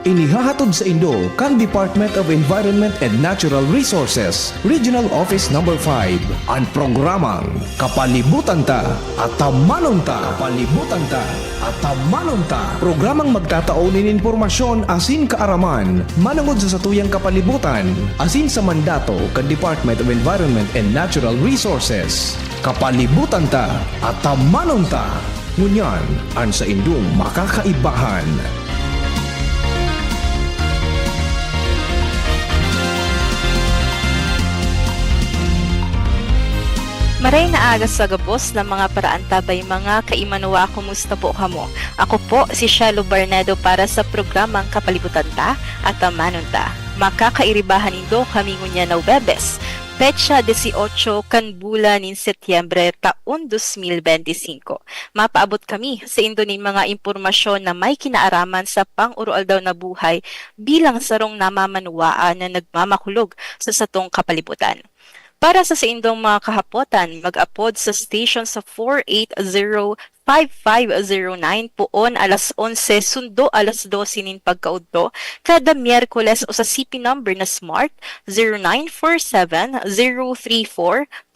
Inihahatod sa Indo kang Department of Environment and Natural Resources, Regional Office No. 5, ang programang Kapalibutan Ta at Tamanon Ta. Kapalibutan Ta at Tamanon Ta. Programang magtataunin informasyon asin kaaraman, manungod sa satuyang kapalibutan, asin sa mandato kang Department of Environment and Natural Resources. Kapalibutan Ta at Tamanon Ta. Ngunyan, ang sa Indong makakaibahan. Maray na aga sa gabos ng mga paraan tabay mga kaimanuwa, kumusta po kamo? Ako po si Shelo Barnedo para sa programang Kapalibutan Ta at Tamanon Ta. Makakairibahan indo kami ngunya na Webes, petsa 18 kan bulan ng Setyembre taon 2025. Mapaabot kami sa indo ng mga impormasyon na may kinaaraman sa pang-urual daw na buhay bilang sarong namamanuwaan na nagmamakulog sa satong kapalibutan. Para sa indong mga kahapotan, mag-upload sa station sa 480-5509 poon alas 11 sundo alas 12 nin pagkaudto kada Miyerkules o sa CP number na Smart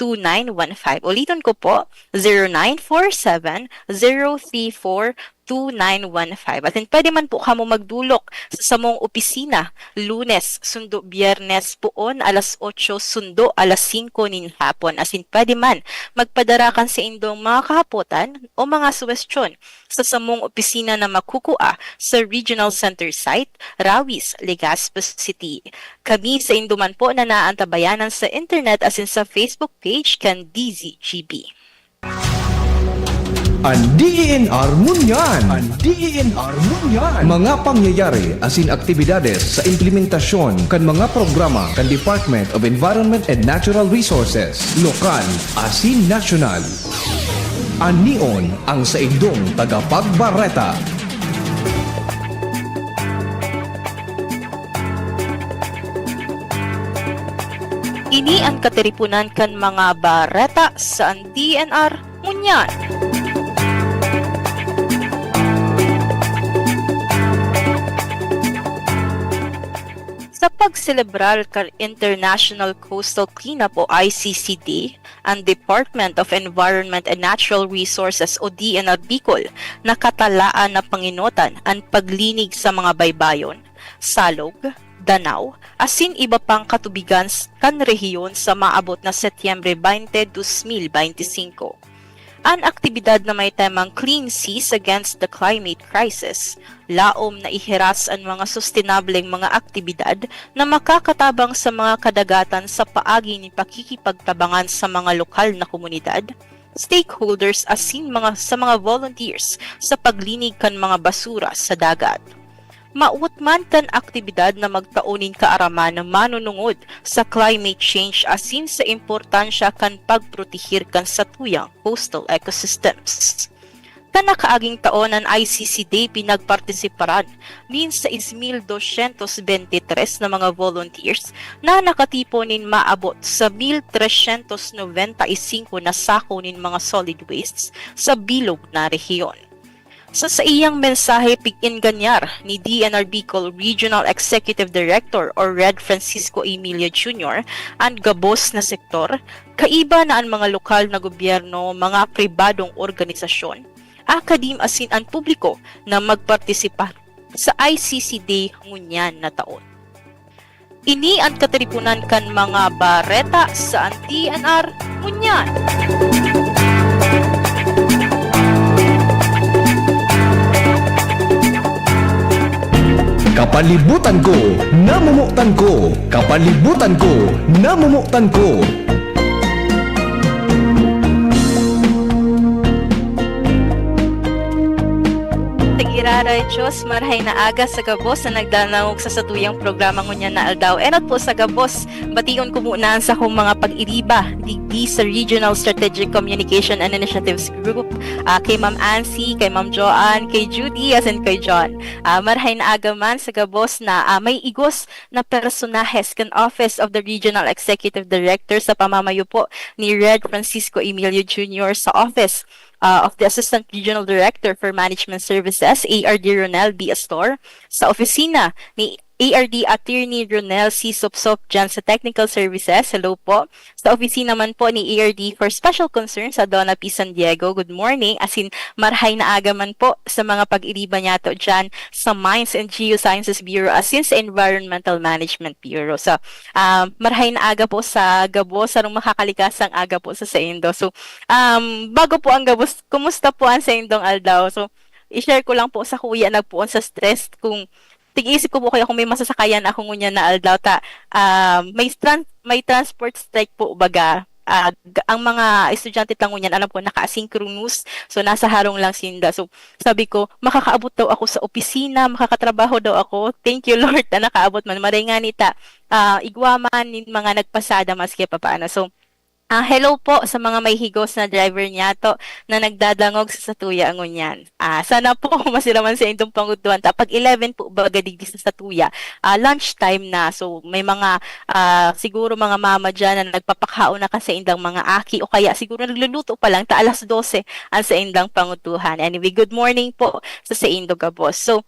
0947-034-2915. Ulitin ko po, 0947-034-2915. At pwede man po kamo magdulok sa samong opisina Lunes sundo Biyernes poon alas 8 sundo alas 5 nin hapon. Pwede man magpadarakan sa indong mga kahapotan o mga suwestyon sa samong opisina na makukua sa Regional Center Site, Rawis, Legazpi City. Kami sa induman po na naantabayanan sa internet sa Facebook page kan DZGB. Ang DENR Ngunyan. Ang DENR Ngunyan. Mga pangyayari asin aktibidades sa implementasyon kan mga programa kan Department of Environment and Natural Resources, lokal asin nasyonal. Anion ang sa indong tagapagbareta. Ini ang katiripunan kan mga bareta sa DENR Ngunyan. Sa pagselebrar kar International Coastal Cleanup o ICCD, ang Department of Environment and Natural Resources o DENR Bicol nakatalaan na panginutan ang paglinig sa mga baybayon, salog, danaw, asin iba pang katubigan kan rehiyon sa maabot na Setyembre 20, 2025. Ang aktibidad na may temang Clean Seas Against the Climate Crisis, laom na ihiras ang mga sustainableng mga aktibidad na makakatabang sa mga kadagatan sa paagi ni pakikipagtabangan sa mga lokal na komunidad, stakeholders asin sa mga volunteers sa paglinig kan mga basura sa dagat. Mautman kan aktibidad na magtaunin kaaraman na manunungod sa climate change asin sa importansya kan pagprotehir kan satuyang coastal ecosystems. Kanakaaging taon ang ICCD pinagpartisiparan min sa 1,223 na mga volunteers na nakatiponin maabot sa 1,395 na sako nin mga solid wastes sa bilog na rehiyon. Sa iyang mensahe pig-inganyar ni DENR Bicol Regional Executive Director or Red Francisco Emilio Jr. ang gabos na sektor, kaiba na ang mga lokal na gobyerno, mga pribadong organisasyon, akadim asin ang publiko na magpartisipa sa ICCD ngunyan na taon. Ini ang katiripunan kan mga bareta sa DENR ngunyan. Kapalibutan ko, namumuktan ko. Kapalibutan ko, namumuktan ko. Tagiraray Diyos, marhay na aga sa gabos na nagdanawag sa satuyang programa ngunya na aldaw. Enot po sa gabos, bation ko muna sa akong mga pag-iriba digdi sa Regional Strategic Communication and Initiatives Group, kay Ma'am Ancy, kay Ma'am Joanne, kay Judy, as in kay John. Marhay na aga man sa gabos na may igos na personahes kan Office of the Regional Executive Director sa pamamayo po ni Red Francisco Emilio Jr. sa Office of the Assistant Regional Director for Management Services, ARD Ronel B. Astor, sa opisina ni ARD Attorney Ronel C. Sopsop dyan sa Technical Services. Hello po. Sa opisina naman po ni ARD for Special Concerns sa Donna P. San Diego. Good morning. As in, marhay na aga man po sa mga pag-iriba niya to dyan sa Mines and Geosciences Bureau as in sa Environmental Management Bureau. So, marhay na aga po sa Gabos, sarong makakalikasang aga po sa Saindo. So, bago po ang Gabos, kumusta po ang Saindong Aldao? So, i-share ko lang po sa kuya nagpuon sa stress kung tig-isip ko po kaya kung may masasakayan ako ngunya na Aldao ta may transport strike po baga. Ang mga estudyante lang ngunyan, alam ko, naka-asynchronous. So, nasa harong lang sinda. So, sabi ko, makakaabot daw ako sa opisina, makakatrabaho daw ako. Thank you, Lord, na nakaabot man. Maray nga nita, igwaman ni mga nagpasada maski pa paano. So, hello po sa mga may higos na driver niya to na nagdadangog sa Satuya ngunyan. Sana po masiraman sa indong pangutuan. Pag 11 po baga digdi sa Satuya, lunchtime na. So may mga siguro mga mama dyan na nagpapakaon na kasi indang mga aki o kaya siguro nagluluto pa lang ta alas 12 ang sa indang pangutuhan. Anyway, good morning po sa Indo Gabos. So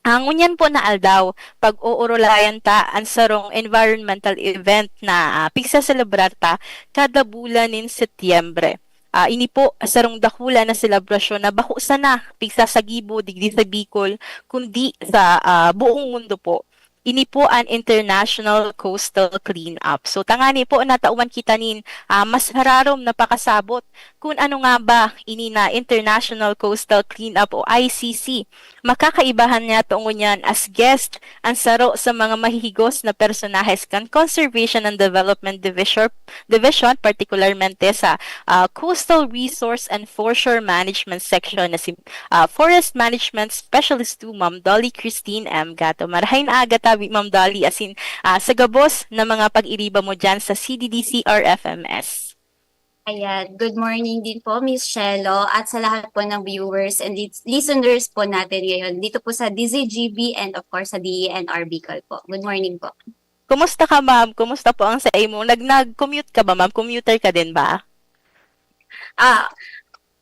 ang unyan po na Aldao, pag-uurulayan ta ang sarong environmental event na pigsa celebrar ta kada bulan nin Setyembre. Ini po sarong dakula na selebrasyon na bako sana pigsa sa Gibo, digdi sa Bicol, kundi sa buong mundo po. Ini po ang International Coastal Cleanup. So tangani po natauman kita nin mas hararom na pakasabot kung ano nga ba ini na International Coastal Cleanup o ICC. Makakaibahan niya toong yan as guest ang saro sa mga mahihigos na personahes kan Conservation and Development Division particularmente sa Coastal Resource and Foreshore Management Section na si Forest Management Specialist 2 Ma'am Dolly Christine M. Gato. Marahay na aga tabi Ma'am Dolly as in sa gabos na mga pag-iriba mo dyan sa CDDC RFMS. Ayan, good morning din po Miss Shelo at sa lahat po ng viewers and listeners po natin ngayon dito po sa DZGB and of course sa DENR Bicol po. Good morning po. Kumusta ka ma'am? Kumusta po ang sa imo? Nag-commute ka ba ma'am? Commuter ka din ba?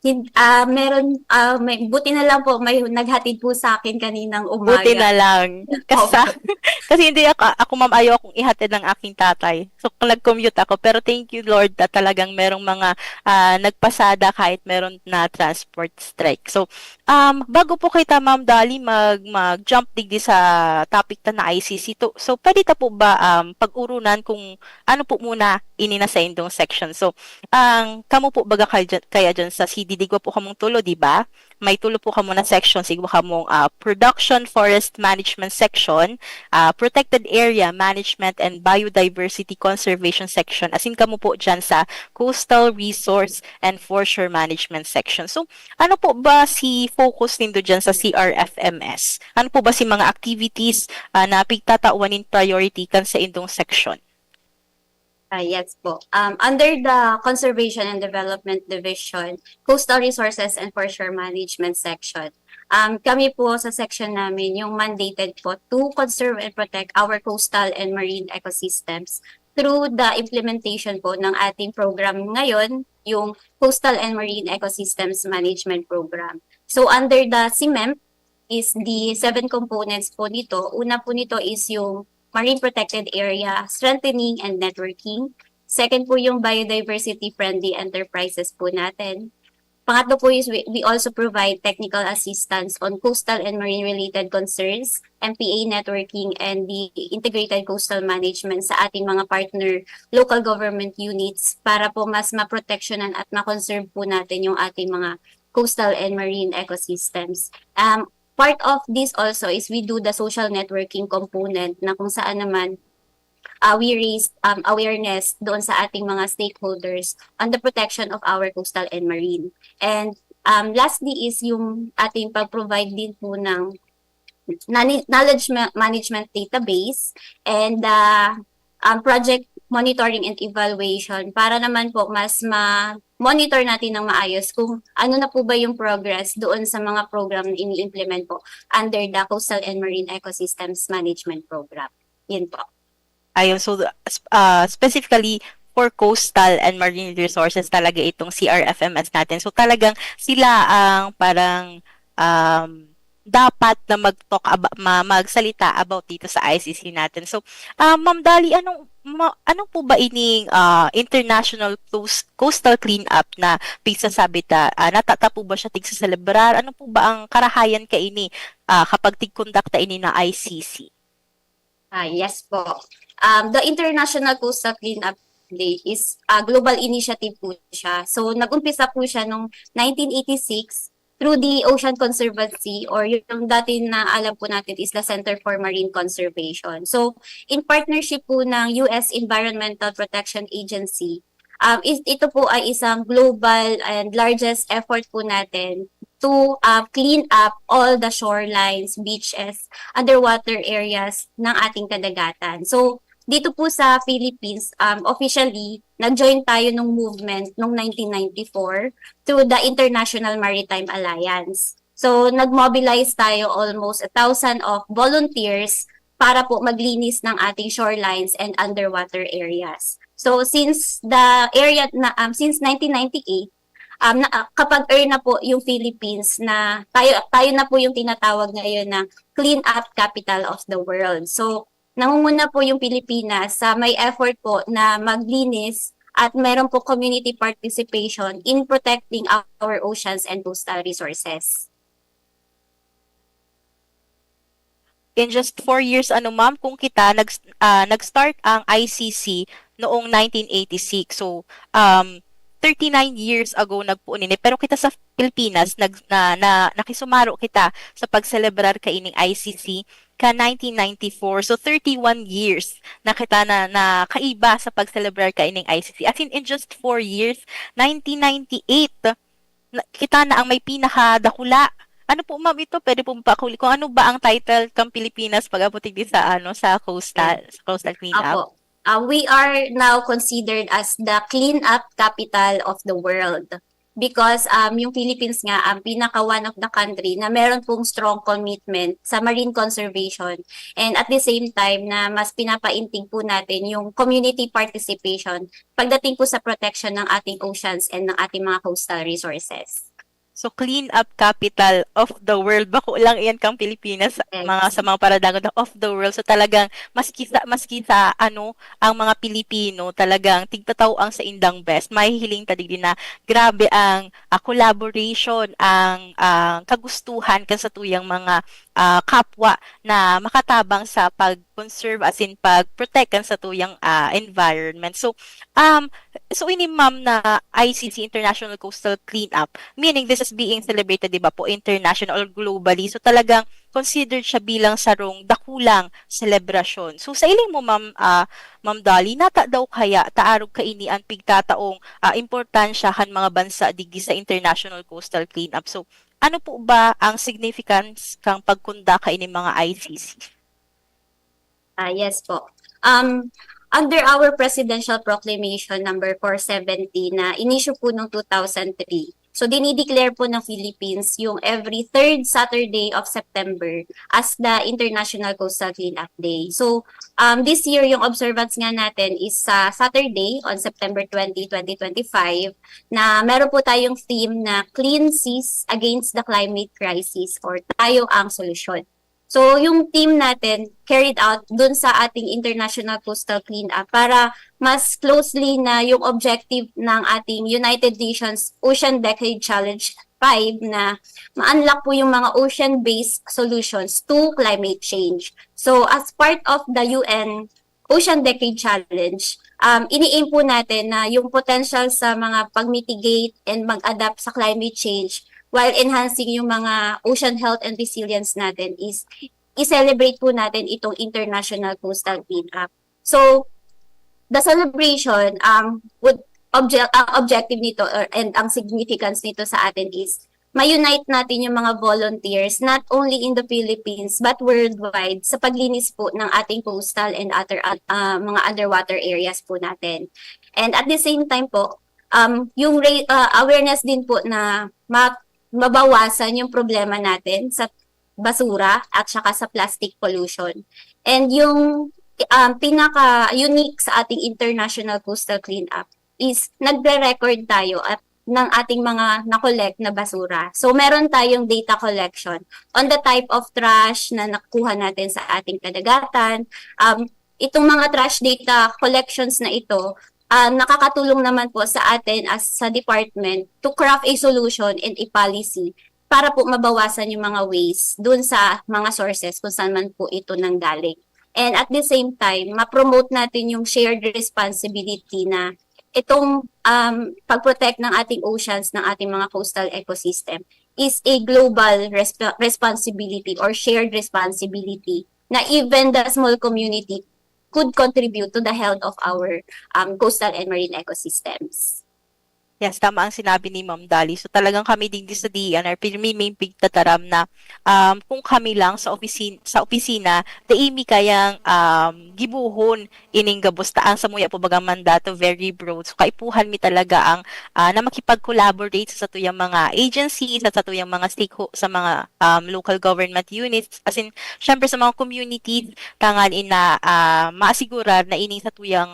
Buti na lang po may naghatid po sa akin kaninang umaga. Buti na lang. Kasi hindi ako ma'am ayaw akong ihatid ng aking tatay. So kung nag-commute ako, pero thank you Lord na talagang merong mga nagpasada kahit meron na transport strike. So bago po kita Ma'am Dolly mag-jump digdi sa topic na ICC to. So pwede ta po ba pag-urunan kung ano po muna ini na sa indong section. So kamo po baga kaya dyan sa CD digwa po kamong tulo, di ba? May tulo po kamo na section, sigwa kamong Production Forest Management Section, Protected Area Management and Biodiversity Conservation Section. Asin kamo po dyan sa Coastal Resource and Foreshore Management Section. So, ano po ba si focus nindo dyan sa CRFMS? Ano po ba si mga activities na pigtatauanin priority kan sa indong section? Yes po. Under the Conservation and Development Division, Coastal Resources and Foreshore Management Section, kami po sa section namin yung mandated po to conserve and protect our coastal and marine ecosystems through the implementation po ng ating program ngayon, yung Coastal and Marine Ecosystems Management Program. So under the CMEMP is the 7 components po nito. Una po nito is yung Marine Protected Area, Strengthening and Networking. Second po yung Biodiversity-Friendly Enterprises po natin. Pangatlo po is we also provide technical assistance on coastal and marine-related concerns, MPA networking, and the integrated coastal management sa ating mga partner local government units para po mas maproteksyonan at makonserve po natin yung ating mga coastal and marine ecosystems. Part of this also is we do the social networking component na kung saan naman we raise awareness doon sa ating mga stakeholders on the protection of our coastal and marine. And lastly is yung ating pag-provide din po ng knowledge management database and project monitoring and evaluation para naman po mas monitor natin ng maayos kung ano na po ba yung progress doon sa mga program na ini-implement po under the Coastal and Marine Ecosystems Management Program. Yun po. Ayun, so specifically for coastal and marine resources talaga itong CRFMS natin. So talagang sila ang parang dapat na magsalita about dito sa ICC natin. So, Ma'am Dali, anong po ba ining international coastal cleanup na pigsasabi natata po ba siya tig sa celebrar? Ano po ba ang karahayan kaini kapag tig-conduct ini na ICC? Yes po. The International Coastal Cleanup Day is a global initiative po siya. So, nag-umpisa po siya noong 1986 through the Ocean Conservancy, or yung dati na alam po natin is the Center for Marine Conservation. So, in partnership po ng US Environmental Protection Agency, ito po ay isang global and largest effort po natin to clean up all the shorelines, beaches, underwater areas ng ating kadagatan. So, dito po sa Philippines, officially, nag-join tayo ng movement noong 1994 through the International Maritime Alliance. So, nag-mobilize tayo almost 1,000 of volunteers para po maglinis ng ating shorelines and underwater areas. So, since since 1998, kapag earn na po yung Philippines na tayo na po yung tinatawag ngayon na clean up capital of the world. So, nangunguna po yung Pilipinas sa may effort po na maglinis at meron po community participation in protecting our oceans and coastal resources. In just 4 years, ma'am, kung nag-start ang ICC noong 1986. So, 39 years ago nagpuunin. Pero kita sa Pilipinas, nakisumaro kita sa pagselebrar kaining ICC ka 1994. So, 31 years na kita na kaiba sa pagselebrar kaining ICC. As in just 4 years, 1998, kita na ang may pinakadakula. Ano po, ma'am, ito? Pwede po pakuli kung ano ba ang title kang Pilipinas pag-aputig sa coastal cleanup? We are now considered as the cleanup capital of the world because yung Philippines nga ang pinaka one of the country na meron pong strong commitment sa marine conservation, and at the same time na mas pinapaintig po natin yung community participation pagdating po sa protection ng ating oceans and ng ating mga coastal resources. So, clean up capital of the world. Bako lang iyan kang Pilipinas sa mga paradangon of the world. So, talagang maski sa ang mga Pilipino talagang tigtataw ang sa indang best. Mahihiling tadig din na grabe ang collaboration, ang kagustuhan kan sa tuyang mga kapwa na makatabang sa pag-conserve as in pag-protect kan sa tuyang environment. So ini ma'am na ICC International Coastal Cleanup, meaning this is being celebrated, di ba po, international or globally. So talagang considered siya bilang sarong dakulang selebrasyon. So sa iling mo ma'am Dali, nata daw kaya taarog kaini ang pigtataong importansya kan mga bansa digdi sa International Coastal Cleanup. So ano po ba ang significance kang pagkunda kaini mga ICC? Yes po. Under our Presidential Proclamation number 470 na inisyu po noong 2003, so dinideclare po ng Philippines yung every third Saturday of September as the International Coastal Cleanup Day. So this year, yung observance nga natin is sa Saturday on September 20, 2025 na meron po tayong theme na Clean Seas Against the Climate Crisis, or Tayo ang Solusyon. So, yung team natin carried out dun sa ating International Coastal Cleanup para mas closely na yung objective ng ating United Nations Ocean Decade Challenge 5 na ma-unlock po yung mga ocean-based solutions to climate change. So, as part of the UN Ocean Decade Challenge, ini-aim po natin na yung potential sa mga pag-mitigate and mag-adapt sa climate change while enhancing yung mga ocean health and resilience natin is i-celebrate po natin itong International Coastal Cleanup. So, the celebration objective nito and ang significance nito sa atin is ma-unite natin yung mga volunteers not only in the Philippines but worldwide sa paglinis po ng ating coastal and other mga underwater areas po natin. And at the same time po, yung awareness din po na mabawasan yung problema natin sa basura at saka sa plastic pollution. And yung pinaka-unique sa ating International Coastal Cleanup is nagre-record tayo at ng ating mga na-collect na basura. So, meron tayong data collection on the type of trash na nakuha natin sa ating kadagatan. Itong mga trash data collections na ito, nakakatulong naman po sa atin as sa department to craft a solution and a policy para po mabawasan yung mga waste dun sa mga sources kung saan man po ito nanggaling. And at the same time, ma-promote natin yung shared responsibility na itong pag-protect ng ating oceans, ng ating mga coastal ecosystem is a global responsibility or shared responsibility na even the small community could contribute to the health of our coastal and marine ecosystems. Yes, tama ang sinabi ni Ma'am Dali. So talagang kami din sa DNR, may pigtataram na kung kami lang sa opisina, daimi kayang gibuhon ining gabos taan sa muya po bagang mandato very broad. So kaipuhan mi talaga ang na makipag-collaborate sa tuyang mga agencies at sa tuyang mga sa mga local government units. As in, syempre sa mga communities, tangan ina maasigurar na ining sa tuyang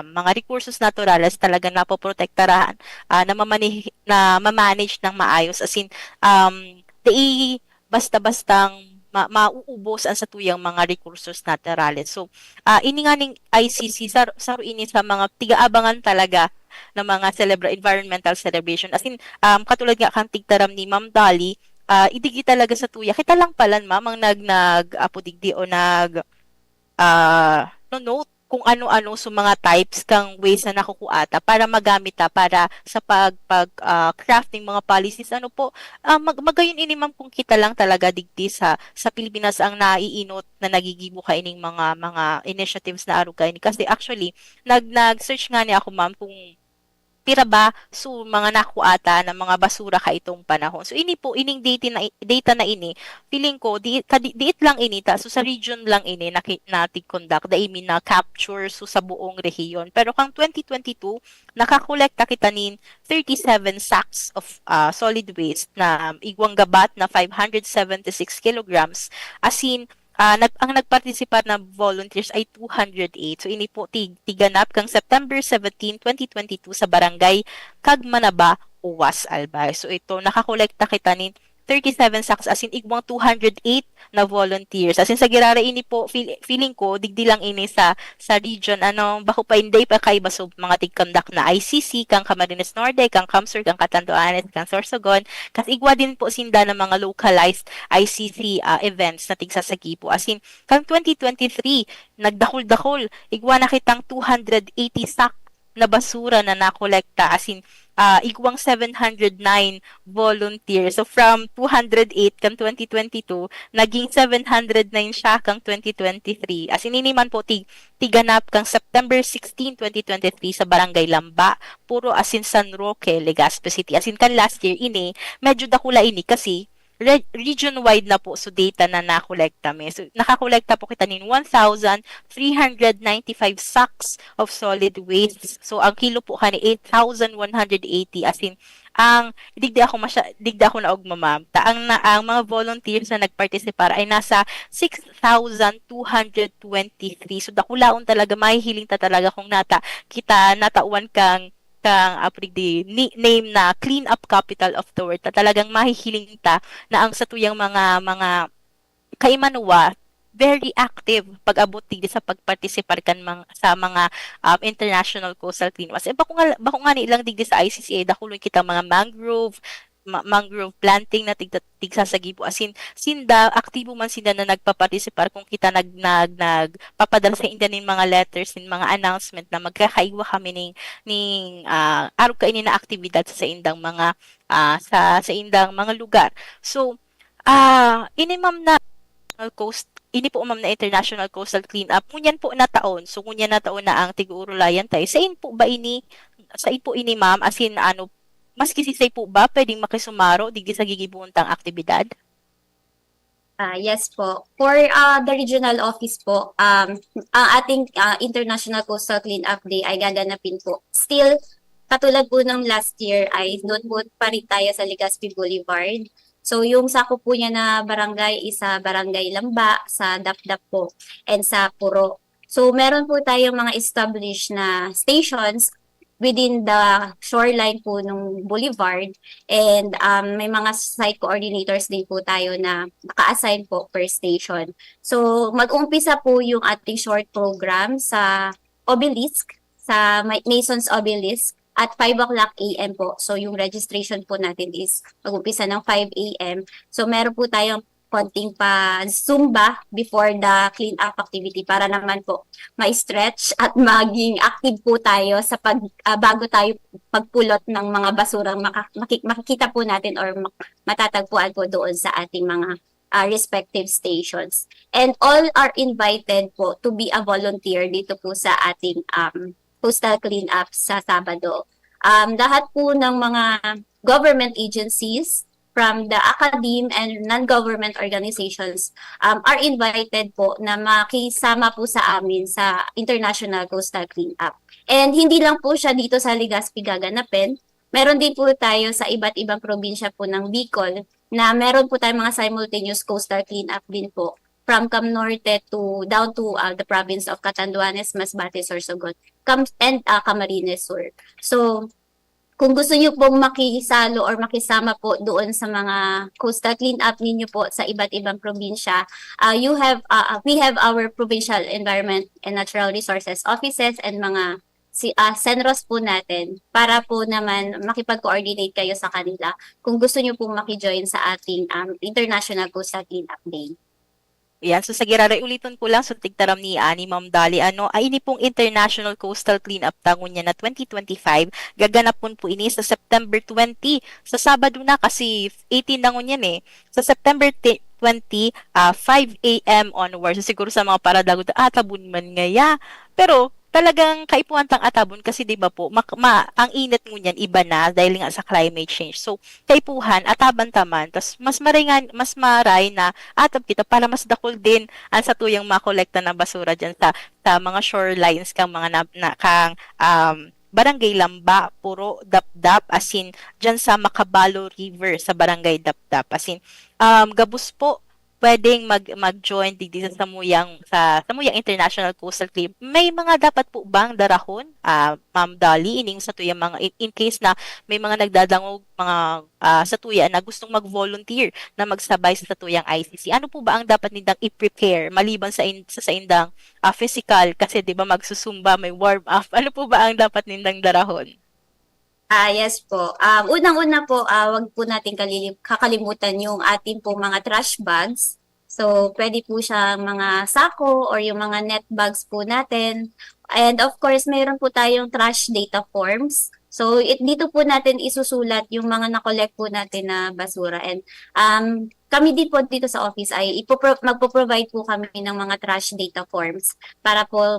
mga recursos naturales talaga napoprotektaran na ma-manage ng maayos, as in di basta-bastang mauubos ang sa tuyang mga recursos naturales. So ini nga ning ICC saro ini sa mga tiga-abangan talaga ng mga environmental celebration, as in katulad nga kang tigtaram ni Ma'am Dali, idigi talaga sa tuya kita lang palan ma'am ang apodigdi o no note kung ano-ano sa mga types kang ways na nakukuata para magamit para sa crafting mga policies magayon ini ma'am kung kita lang talaga digdi sa Pilipinas ang naiinot na nagigibo ka ining mga initiatives na arugay kasi actually nag-search nga niya ako ma'am kung pira ba so mga nakuata ng mga basura ka itong panahon. So ini po ining data na ini feeling ko diit lang ini so sa region lang ini natin conduct daimi na capture so sa buong rehiyon. Pero kang 2022 nakakolekta kita nin 37 sacks of solid waste na igwang gabat na 576 kilograms, as in ang nagparticipate na volunteers ay 208. So ini po tiganap kang September 17, 2022 sa barangay Kagmanaba, Uwas, Albay. So ito nakakolekta kita ni 37 sacks, as in igwang 208 na volunteers. As in sa Girara ini po feeling ko digdi lang ini sa region bako pa inday pa kay baso mga tig-conduct na ICC kang Camarines Norte, kang Kamsur, kang Catanduanes, kang Sorsogon, kas igwa din po sinda ng mga localized ICC events na tigsasagi po. As in kang 2023 nagdakol igwa na kitang 280 sack na basura na nakolekta, as in igwang 709 volunteers. So from 208 kang 2022, naging 709 siya kang 2023. As in man po tiganap kang September 16, 2023 sa Barangay Lamba, puro as in San Roque, Legazpi City. As in kan last year ini, medyo dakula ini kasi region-wide na po so data na nakolekta me. So nakakolekta po kita nin 1,395 sacks of solid waste. So ang kilo po kani 8,180, as in digdi ako na ma'am. Ang mga volunteers na nagparticipar ay nasa 6,223. So dakulaon talaga, mahihiling ta talaga kung kita natauan kang name na clean up capital of the world, talagang mahihiling ta na ang satuyang mga kaimanwa very active pag-abot sa pagparticipar kan sa mga international coastal cleanups. Bako nga nilang digdi sa ICCA dakuloy kita mga mangrove planting na tigsasagi po, as in sinda aktibo man sinda na nagpaparticipar kung kita nagpapadala sa inda ning mga letters ning mga announcement na magkakaiwa kami ning araw kaini na aktibidad sa indang mga sa indang mga lugar. So ini ma'am na International Coastal Cleanup ngunyan po na taon. So ngunyan na taon na ang tig-urulayan tayo. Sa in po ini ma'am, as in mas kisisay po ba pwedeng makisumaro digdi sa gigibuntang aktibidad? Yes po. For the regional office po, ang ating International Coastal Cleanup Day ay gaganapin po. Still, katulad po ng last year ay doon po pa rin tayo sa Legazpi Boulevard. So yung sako po niya na barangay is sa Barangay Lamba, sa Dapdap po, and sa Puro. So meron po tayong mga established na stations within the shoreline po ng boulevard, and may mga site coordinators din po tayo na naka-assign po per station. So mag-umpisa po yung ating short program sa Obelisk, sa Mason's Obelisk at 5 o'clock AM po. So yung registration po natin is mag-umpisa ng 5 AM. So meron po tayong konting pa Zumba before the clean up activity para naman po ma-stretch at maging active po tayo sa bago tayo pagpulot ng mga basurang makikita po natin or matatagpuan po doon sa ating mga respective stations. And all are invited po to be a volunteer dito po sa ating coastal cleanup sa Sabado. Lahat po ng mga government agencies from the academe and non-government organizations are invited po na makisama po sa amin sa International Coastal Cleanup. And hindi lang po siya dito sa Legazpi gaganapin. Meron din po tayo sa iba't ibang probinsya po ng Bicol na meron po tayong mga simultaneous coastal cleanup din po from Cam Norte to down to the province of Catanduanes, Masbate, Sorsogon, and Camarines Sur. So kung gusto niyo pong makisalo or makisama po doon sa mga coastal cleanup ninyo po sa iba't ibang probinsya, we have our Provincial Environment and Natural Resources Offices and mga Senros po natin para po naman makipag-coordinate kayo sa kanila kung gusto niyo pong maki-join sa ating International Coastal Cleanup Day. Yan, so sa Giraray, ulitin ko lang sa tigtaram ni Ma'am Dali, ay ini pong International Coastal Cleanup tangon niya na 2025, gaganap po ini sa September 20, sa Sabado na kasi 18 tangon yan sa September 20, 5 a.m. onwards, so, siguro sa mga paradago, tabun man ngaya, pero talagang kaipuhantang atabon kasi 'di ba po ang init mo niyan iba na dahil nga sa climate change. So kaipuhan ataban taman tas mas maray na atab kita para mas dakol din ang sa tuyang makolekta ng basura diyan sa mga shorelines kang mga kang Barangay Lamba, puro Dapdap, as in diyan sa Macabalo River sa Barangay Dapdap, as in gabus po pwedeng mag-join dito sa Samuyang International Coastal Cleanup. May mga dapat po bang darahon, Ma'am Dali, ining sa tuya mga in case na may mga nagdadangog mga sa tuya na gustong mag-volunteer na magsabay sa tuyang ICC. Ano po ba ang dapat nindang i-prepare maliban sa indang physical kasi 'di ba magsusumba, may warm up. Ano po ba ang dapat nindang darahon? Yes po. Unang-una po, wag po natin kakalimutan yung ating po mga trash bags. So, pwede po siya mga sako or yung mga net bags po natin. And of course, mayroon po tayong trash data forms. So, dito po natin isusulat yung mga na-collect po natin na basura. And kami din po dito sa office ay magpo-provide po kami ng mga trash data forms para po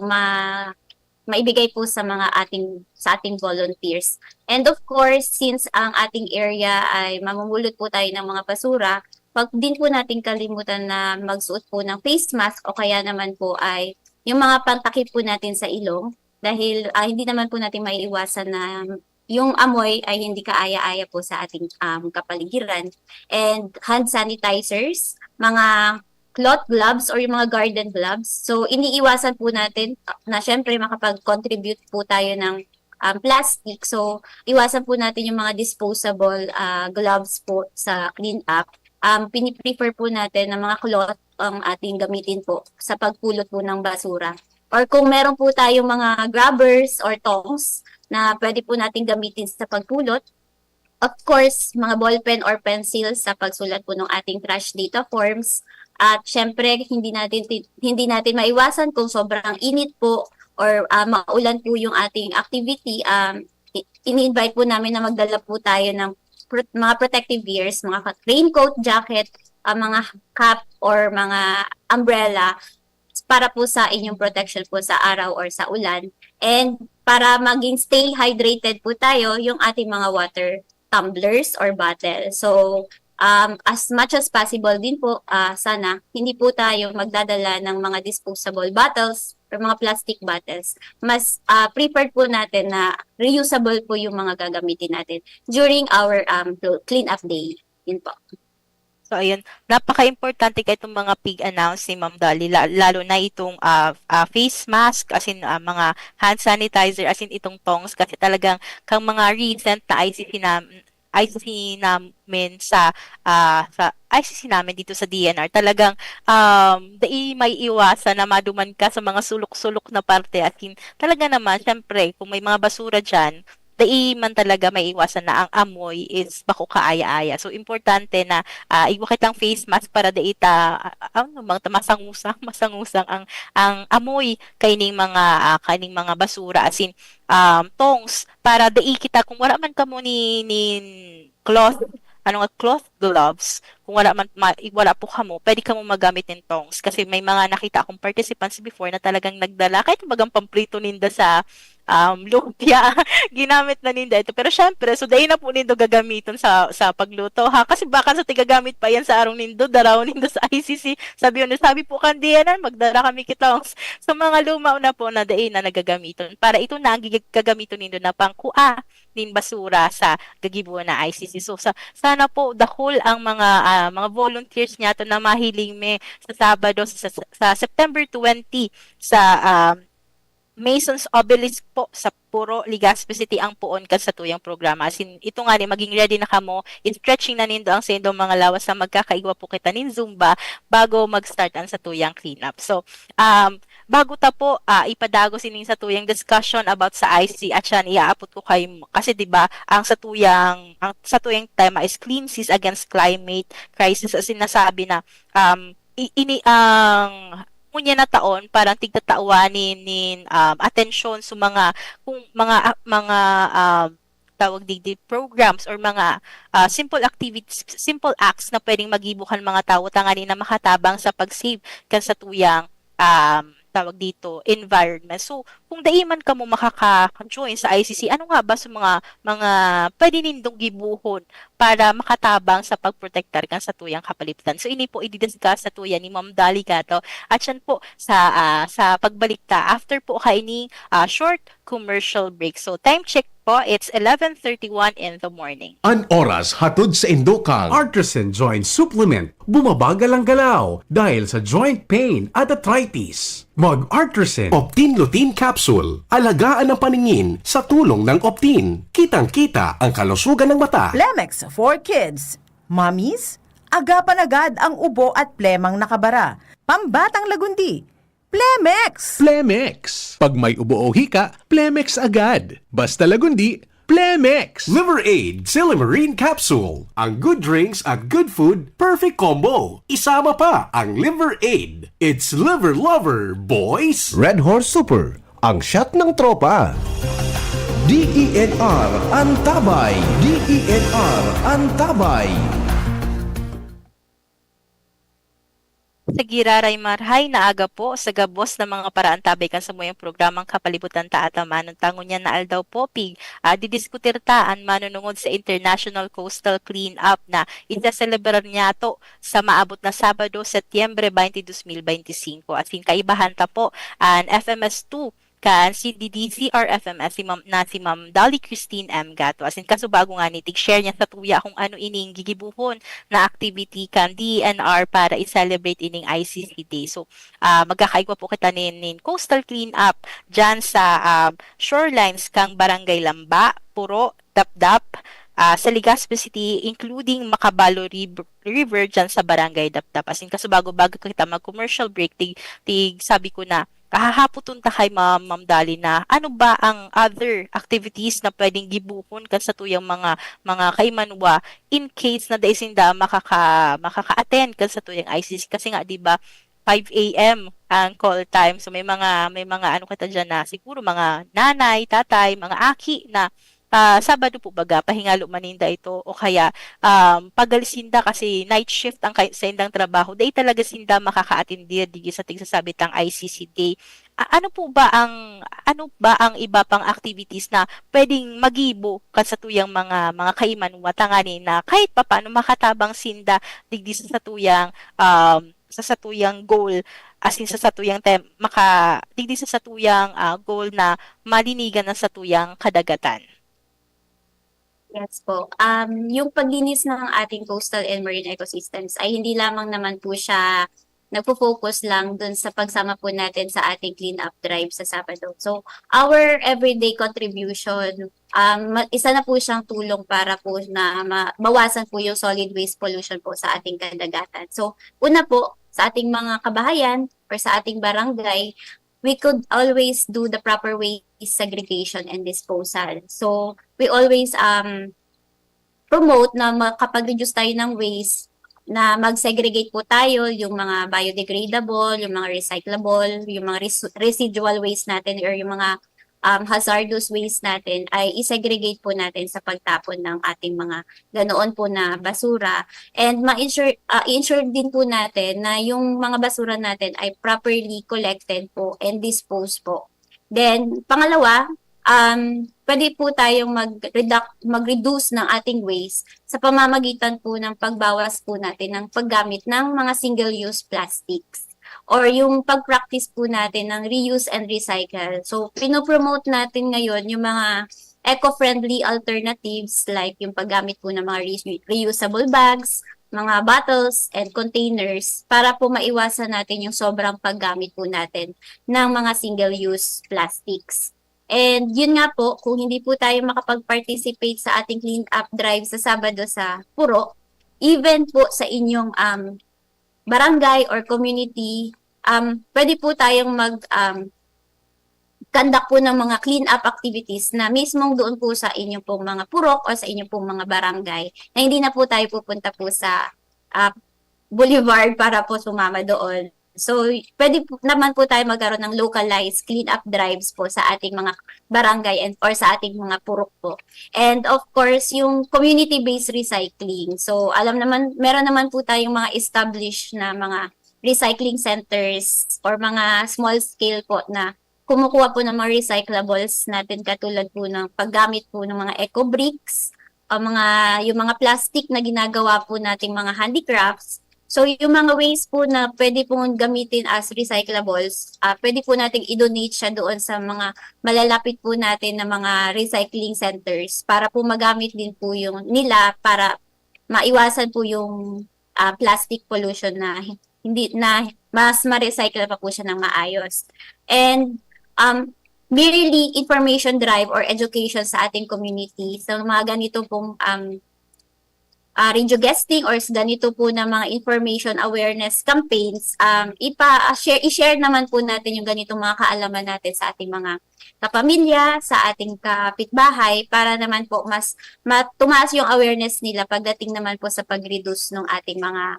maibigay po sa ating volunteers. And of course, since ang ating area ay mamumulot po tayo ng mga basura, wag din po natin kalimutan na magsuot po ng face mask o kaya naman po ay yung mga pantakip po natin sa ilong dahil hindi naman po natin maiiwasan na yung amoy ay hindi kaaya-aya po sa ating kapaligiran. And hand sanitizers, mga cloth gloves or yung mga garden gloves. So, iniiwasan po natin na syempre makapag-contribute po tayo ng plastic. So, iwasan po natin yung mga disposable gloves po sa clean-up. Piniprefer po natin na mga cloth ang ating gamitin po sa pagpulot po ng basura. Or kung meron po tayong mga grabbers or tongs na pwede po natin gamitin sa pagpulot, of course, mga ballpen or pencils sa pagsulat po ng ating trash data forms. At syempre, hindi natin maiwasan kung sobrang init po or maulan po yung ating activity. Ini-invite po namin na magdala po tayo ng mga protective gears, mga raincoat, jacket, mga cap or mga umbrella para po sa inyong protection po sa araw or sa ulan. And para maging stay hydrated po tayo, yung ating mga water tumblers or bottle. So, as much as possible din po, sana hindi po tayo magdadala ng mga disposable bottles or mga plastic bottles. Mas preferred po natin na reusable po yung mga gagamitin natin during our clean-up day. Yun po. So ayun, napaka-importante kay itong mga pig-announce ni Ma'am Dolly, lalo na itong face mask, as in mga hand sanitizer, as in itong tongs, kasi talagang kang mga recent na ICC namin sa ICC namin dito sa DNR, talagang may iwasan na maduman ka sa mga sulok-sulok na parte, at talaga naman, syempre, kung may mga basura dyan, man talaga may iwasan na ang amoy is bako kaaya-aya. So, importante na iwakit ang face mask para mga masangusang ang amoy kaining mga basura, as in tongs, para kita kung wala man kamo ni cloth, cloth gloves, kung wala po kamo, pwede kamo magamit ng tongs, kasi may mga nakita akong participants before na talagang nagdala kahit bagang pamprito ninda sa lumpia, ginamit na ninda ito. Pero syempre, so dahil na po nindo gagamiton sa pagluto, ha? Kasi baka sa tigagamit pa yan sa arong nindo, daraw nindo sa ICC. Sabi po kan DNR, magdara kami kitongs. So mga luma na po na dahil na nagagamiton. Para ito na ang gagamiton nindo na pangkua nin basura sa gagibuan na ICC. So sana po dahol ang mga volunteers niya to na mahiling me sa Sabado sa September 20 sa Mason's Obelisk po sa Puro, Legazpi City ang puon kan sa tuyang programa. As in, ito nga maging ready na kamo, stretching na nindo ang sendong mga lawas sa magkakaigwa po kita nin Zumba bago mag-start ang sa tuyang cleanup. So, bago ta po ipadagos ining sa tuyang discussion about sa IC, at yan iaapot ko kayo kasi 'di ba ang sa tuyang tema is Clean Seas Against Climate Crisis, as sinasabi na unya na taon parang tigtatauanin atensyon sa mga tawag digdi programs or mga simple activities, simple acts na pwedeng magibukan mga tao tangani na makatabang sa pag-save kan sa tuyang tawag dito environment. So kung daiman ka mo makaka-join sa ICC, ano nga ba sa mga pwede nindong gibuhon para makatabang sa pagprotektar kan sa tuyang kapalibutan. So ini po i-discuss sa tuya ni Ma'am Dolly Gato, at yan po sa pagbalik ta after po kaining short commercial break. So time check po, it's 11:31 in the morning. An oras hatod sa Indokang. Artisan Joint Supplement. Bumabagal ang galaw dahil sa joint pain at arthritis. Mag-Artisan Optin Lutein Capsule. Alagaan ang paningin sa tulong ng Optin. Kitang-kita ang kalusugan ng mata. Plemex for Kids. Mommies, agapan agad ang ubo at plemang nakabara. Pambatang lagundi. Plemex! Plemex. Pag may ubo o hika, Plemex agad. Basta lagundi, Plemex. Liver Aid Silimarine Capsule. Ang good drinks at good food, perfect combo. Isama pa ang Liver Aid. It's liver lover, boys! Red Horse Super, ang shot ng tropa. DENR Antabay. DENR Antabay. Sa Giraray Marhay na aga po sa gabos ng mga paraan tabay kan sa muyang programang Kapalibutan ta at Manong Tangon niya na aldaw po pig. Didiskutir taan manunungod sa International Coastal Cleanup na itaselebrar niya to sa maabot na Sabado, Setyembre 20, 2025. At kaibahan ta po ang FMS2 kan si DDCR FMS si Ma'am Dolly Christine M. Gato. As in kasubago nga nitig share niya sa tuya kung ano ining gigibuhon na activity kan DNR para i-celebrate ining ICC Day. So magkakaigwa po kita nin coastal cleanup dyan sa shorelines kang Barangay Lamba, Puro, Dapdap, sa Legazpi City, including Macabalo River dyan sa Barangay Dapdap. As in kasubago bago kita mag-commercial break, tig sabi ko na hahaputon ta kay Ma'am Dolly na ano ba ang other activities na pwedeng gibuhon kan sa tuyang mga kaimanwa in case na daisinda makaka-attend kan sa tuyang ICC, kasi nga 'di ba 5 AM ang call time. So may mga ano kita diyan na siguro mga nanay, tatay, mga aki na Sabado po baga pahingalo maninda ito o kaya pagalisinda kasi night shift ang sa indang trabaho, day talaga sinda makaka-attend digi sa tigsasabi tang ICC Day. Ano ba ang iba pang activities na pwedeng magibo kan sa tuyang mga kaimanwa tangani na kahit papaano makatabang sinda digdi sa satuyang sa satuyang goal, as in sa satuyang digdi sa satuyang goal na malinigan ng satuyang kadagatan. Yes po. Yung paglinis ng ating coastal and marine ecosystems ay hindi lamang naman po siya nagpo-focus lang dun sa pagsama po natin sa ating clean-up drive sa Sabado. So, our everyday contribution, isa na po siyang tulong para po na mabawasan po yung solid waste pollution po sa ating kadagatan. So, una po, sa ating mga kabahayan or sa ating barangay, we could always do the proper waste segregation and disposal. So, we always promote na makapag-reduce tayo ng waste, na mag-segregate po tayo yung mga biodegradable, yung mga recyclable, yung mga residual waste natin or yung mga hazardous waste natin ay isegregate po natin sa pagtapon ng ating mga ganoon po na basura. And i-ensure din po natin na yung mga basura natin ay properly collected po and disposed po. Then, pangalawa, pwede po tayong mag-reduce ng ating waste sa pamamagitan po ng pagbawas po natin ng paggamit ng mga single-use plastics or yung pag-practice po natin ng reuse and recycle. So, pinopromote natin ngayon yung mga eco-friendly alternatives like yung paggamit po ng mga reusable bags, mga bottles and containers para po maiwasan natin yung sobrang paggamit po natin ng mga single-use plastics. And yun nga po, kung hindi po tayo makapag-participate sa ating clean up drive sa Sabado sa Puro, even po sa inyong barangay or community, pwede po tayong conduct po ng mga clean up activities na mismong doon po sa inyong pong mga purok o sa inyong pong mga barangay na hindi na po tayo pupunta po sa boulevard para po sumama doon. So, pwede po, naman po tayo magkaroon ng localized clean-up drives po sa ating mga barangay and or sa ating mga purok po. And of course, yung community-based recycling. So, meron naman po tayong mga established na mga recycling centers or mga small scale po na kumukuha po ng mga recyclables natin katulad po ng paggamit po ng mga eco bricks, yung mga plastic na ginagawa po nating mga handicrafts. So, yung mga waste po na pwede pong gamitin as recyclables, pwede po nating i-donate siya doon sa mga malalapit po natin na mga recycling centers para po magamit din po yung nila para maiwasan po yung plastic pollution na hindi na mas ma-recycle pa po siya ng maayos. And merely information drive or education sa ating community. So, mga ganito pong radio guesting or ganito po na mga information awareness campaigns, i-share naman po natin yung ganitong mga kaalaman natin sa ating mga kapamilya, sa ating kapitbahay para naman po mas tumaas yung awareness nila pagdating naman po sa pag-reduce ng ating mga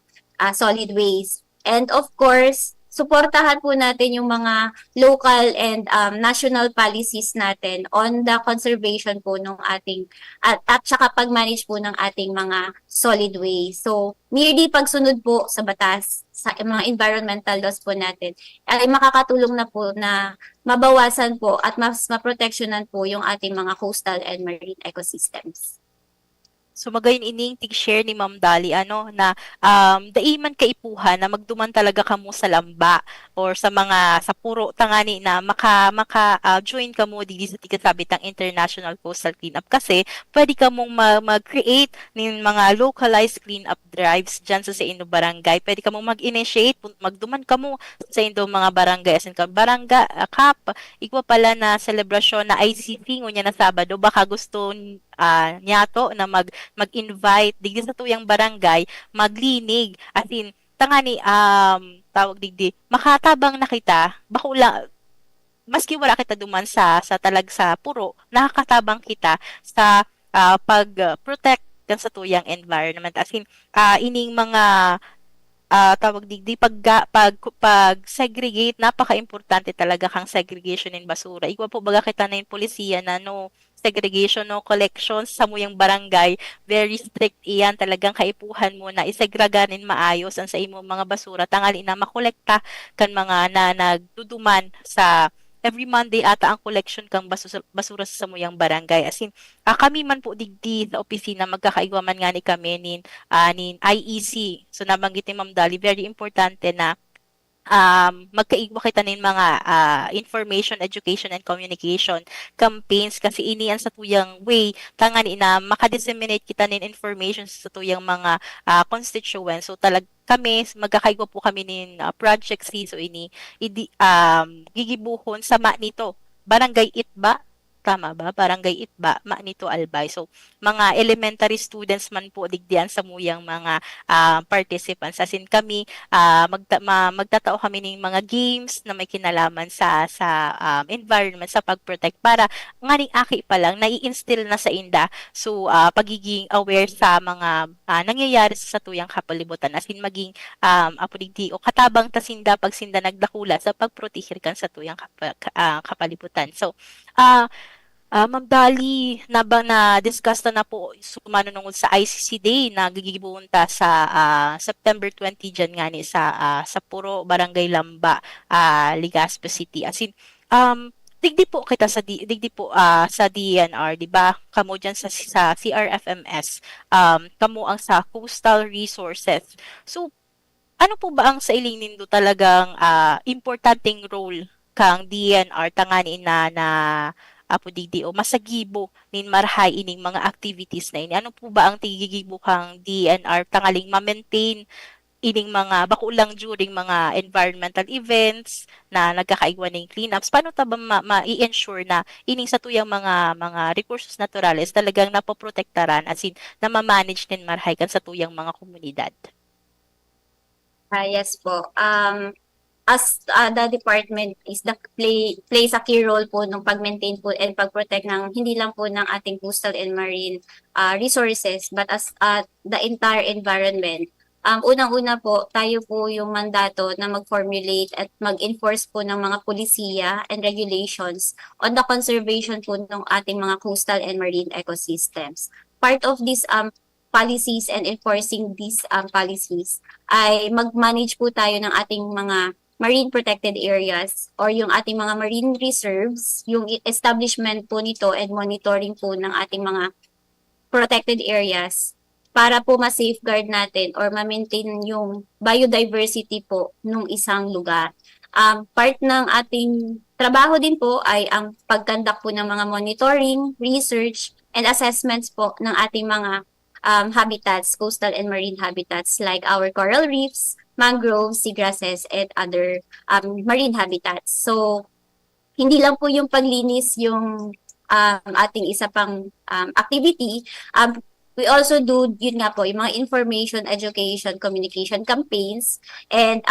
solid waste. And of course, suportahan po natin yung mga local and national policies natin on the conservation po ng ating at saka pag-manage po ng ating mga solid waste. So, merely pagsunod po sa batas, sa mga environmental laws po natin, ay makakatulong na po na mabawasan po at mas maproteksyonan po yung ating mga coastal and marine ecosystems. So magayon ining tig-share ni Ma'am Dali na daiman kaipuhan na magduman talaga kamo sa lamba or sa mga sa puro tangani na maka join kamo dili sa tigasabit ng International Coastal Cleanup kasi pwede kamong mag-create ng mga localized cleanup drives diyan sa inyong barangay. Pwede kamong mag-initiate, magduman kamo sa inyong mga barangay asin ka barangay kap igwa pala na selebrasyon na ICC ngunya na Sabado baka gusto niyato na mag-invite digdi sa tuyang barangay maglinig as in tangani tawag digdi makatabang na kita bakula maski wala kita duman sa talag sa puro nakakatabang kita sa pag-protect kan sa tuyang environment as in ining mga tawag digdi pag segregate napaka-importante talaga kang segregation in basura. Igwa po baga kita na yung polisiya na no segregation no collection sa muyang barangay very strict iyan talagang kaipuhan mo na isegraganin maayos ang sa imo mga basura tangali na makolekta kan mga na nagduduman sa every Monday ata ang collection kang basura sa samuyang barangay. As in, kami man po digdi sa opisina magkakaigwaman nga ni kami nin IEC. So nabanggit ni Ma'am Dali, very importante na magkaigwa kita nin mga information, education, and communication campaigns kasi iniyan sa tuyang way tangani na makadisseminate kita nin information sa tuyang mga constituents. So kami magkakaigwa po kami nin project C, so gigibuhon sa nito Barangay Itba, tama ba? Barangay Itba, nito Albay. So, mga elementary students man po digdian sa muyang mga participants. As in kami, magtatao kami ng mga games na may kinalaman sa environment, sa pag-protect para nganing aki pa lang, nai-instill na sa inda. So, pagiging aware sa mga nangyayari sa tuyang kapalibutan. As in maging o katabang tasinda pag sinda nagdakula sa pagprotehir kan sa tuyang kapalibutan. So, Ma'am Dali, na-discuss na po sumano nungod sa ICC Day na gigibunta sa September 20 dyan nga ni sa Puro, Barangay Lamba, Legazpi City. As in, digdi po kita sa DNR, di ba? Kamo dyan sa CRFMS, kamo ang sa Coastal Resources. So, ano po ba ang sa iling nindo talagang importanteng role kang DNR tangani na apo digdi o masagibo nin marhay ining mga activities na ini? Ano po ba ang tigigibo kang DNR tangaling ma-maintain ining mga bakulang during mga environmental events na nagkakaigwa ng cleanups? Paano ta ba ma-i-ensure na ining sa tuyang mga recursos naturales talagang napoprotektaran as in na ma-manage nin marhay kan sa tuyang mga komunidad? Yes po. As the department plays a key role po nung pag-maintain po and pag-protect ng hindi lang po ng ating coastal and marine resources but as the entire environment. Unang-una po, tayo po yung mandato na mag-formulate at mag-enforce po ng mga polisiya and regulations on the conservation po ng ating mga coastal and marine ecosystems. Part of these policies and enforcing these policies ay mag-manage po tayo ng ating mga marine protected areas or yung ating mga marine reserves, yung establishment po nito and monitoring po ng ating mga protected areas para po ma-safeguard natin or ma-maintain yung biodiversity po nung isang lugar. Part ng ating trabaho din po ay ang pagkandak po ng mga monitoring, research, and assessments po ng ating mga habitats, coastal and marine habitats like our coral reefs, mangroves, seagrasses, and other marine habitats. So, hindi lang po yung paglinis yung ating isa pang activity. We also do, yun nga po, yung mga information, education, communication campaigns. And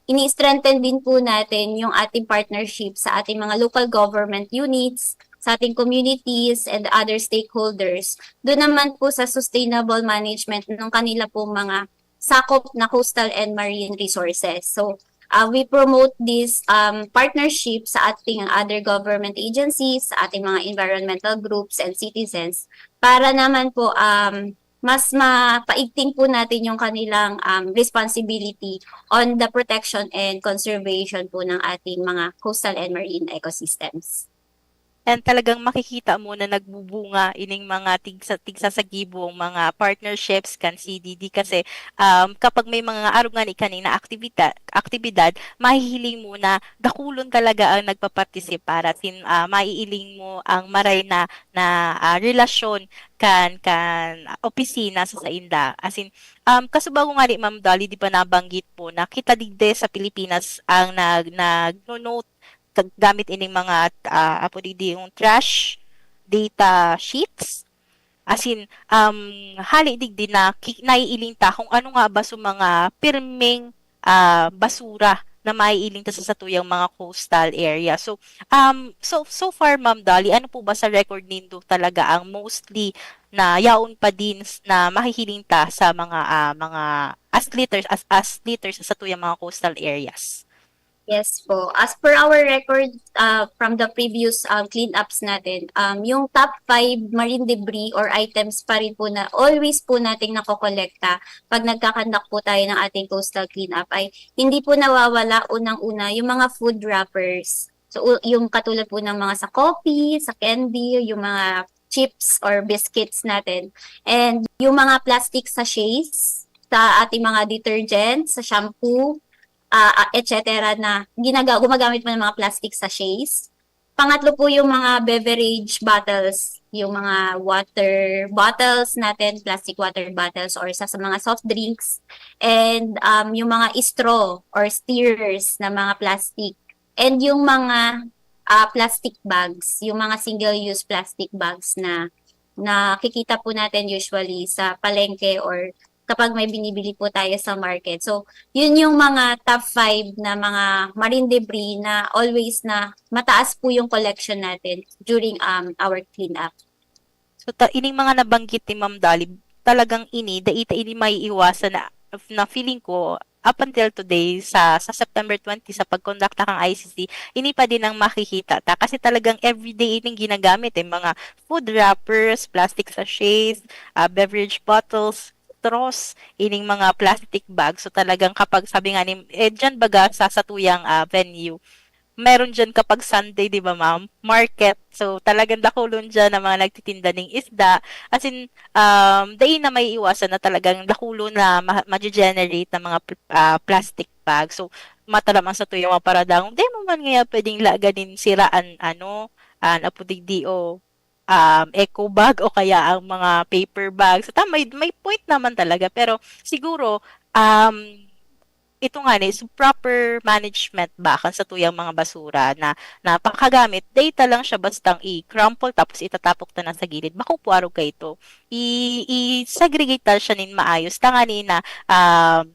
ini-strengthen din po natin yung ating partnership sa ating mga local government units, sa ating communities and other stakeholders. Doon naman po sa sustainable management ng kanila po mga sakop na coastal and marine resources. So, we promote this partnership sa ating other government agencies, sa ating mga environmental groups and citizens para naman po mas mapaigting po natin yung kanilang responsibility on the protection and conservation po ng ating mga coastal and marine ecosystems. And talagang makikita mo na nagbubunga ining mga tigsasagibong mga partnerships kan CDD kasi kapag may mga arungan ikaning na aktibidad, mahihiling mo na dakulon talaga ang nagpapartisipar at maiiling mo ang maray na relasyon kan opisina sa inda. As in, kasubago nga ni Ma'am Dolly, di ba nabanggit po na kita digde sa Pilipinas ang nag-note gamit ining mga yung trash data sheets. As in, hali digdi na naiiling ta kung ano nga ba sa mga pirming basura na maiiling ta sa tuyang mga coastal area. So, so far, Ma'am Dolly, ano po ba sa record nindo talaga ang mostly na yaon pa din na mahihiling ta sa mga as litters sa tuyang mga coastal areas? Yes po. As per our record from the previous cleanups natin, yung top 5 marine debris or items pa rin po na always po nating nakokolekta pag nagkakandak po tayo ng ating coastal cleanup ay hindi po nawawala unang-una yung mga food wrappers. So yung katulad po ng mga sa coffee, sa candy, yung mga chips or biscuits natin. And yung mga plastic sachets sa ating mga detergents, sa shampoo, et cetera, na gumagamit po ng mga plastic sachets. Pangatlo po yung mga beverage bottles, yung mga water bottles natin, plastic water bottles or sa mga soft drinks. And yung mga straw or stirrers na mga plastic. And yung mga plastic bags, yung mga single-use plastic bags na nakikita po natin usually sa palengke or kapag may binibili po tayo sa market. So, yun yung mga top 5 na mga marine debris na always na mataas po yung collection natin during our cleanup. So, ining mga nabanggit ni Ma'am Dolly, talagang daita ini may iwasan na feeling ko, up until today, sa September 20, sa pagkondakta kang ICC, ini pa din ang makikita ta. Kasi talagang everyday ining ginagamit, mga food wrappers, plastic sachets, beverage bottles, straws, ining mga plastic bags. So talagang kapag sabi nga ni, dyan baga sa satuyang venue, meron dyan kapag Sunday, di ba ma'am? Market. So, talagang dakulon dyan ng mga nagtitinda ng isda. As in, day na may iwasan na talagang dakulo na ma-generate ng mga plastic bag. So, matalaman sa tuyong mga paradang, di mo man nga pwedeng laganin siraan, napudigdi o eco bag o kaya ang mga paper bags. So, may point naman talaga. Pero, siguro, ito nga ni, so proper management ba kan sa tuyang mga basura na napakagamit, data lang siya bastang i-crumple tapos itatapok ta na sa gilid. Makupuaro kay ito. I-segregate ta siya nin maayos. Tanga ni na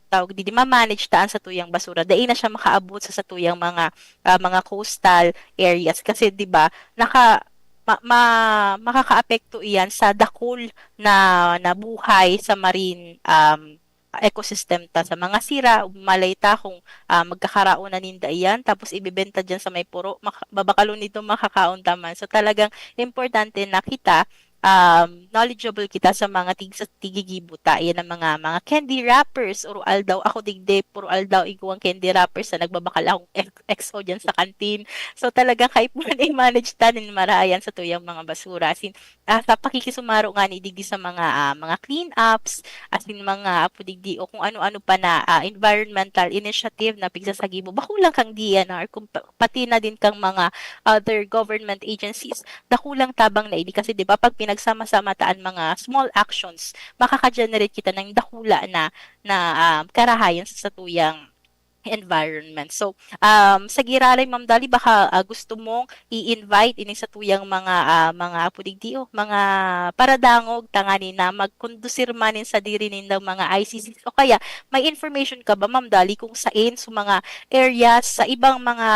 tawag di ma-manage taan sa tuyang basura. Dahil na siya makaabot sa tuyang mga coastal areas kasi 'di ba makakaapekto iyan sa dakol na buhay sa marine ecosystem ta sa mga sira, malay ta kung magkakaraon na ninda iyan, tapos ibibenta dyan sa may puro, babakalo nito makakaon taman. So talagang importante na kita, knowledgeable kita sa mga tigigibuta. Yan ang mga candy wrappers, or aldaw, ako digde, puro aldaw, iguang candy wrappers na nagbabakal akong XO dyan sa kantin. So talagang kahit mo i-manage tanin marayan sa tuyang mga basura. As in, sa pakikisumaro nga ni digdi sa mga clean-ups, as in mga apudigdi o kung ano-ano pa na environmental initiative na pigsasagibo, bakulang kang DNR, pati na din kang mga other government agencies, dakulang tabang na idi. Kasi di ba pag pinagsama-sama taan mga small actions, makaka-generate kita ng dakula na karahayan sa satuyang environment. So, sa giralay, Ma'am Dali, baka gusto mong i-invite ini sa tuyang mga pudigdio, mga paradangog, tangani na magkondusir manin sa diri ng mga ICC. O kaya, may information ka ba, Ma'am Dali, kung saan sa mga areas, sa ibang mga,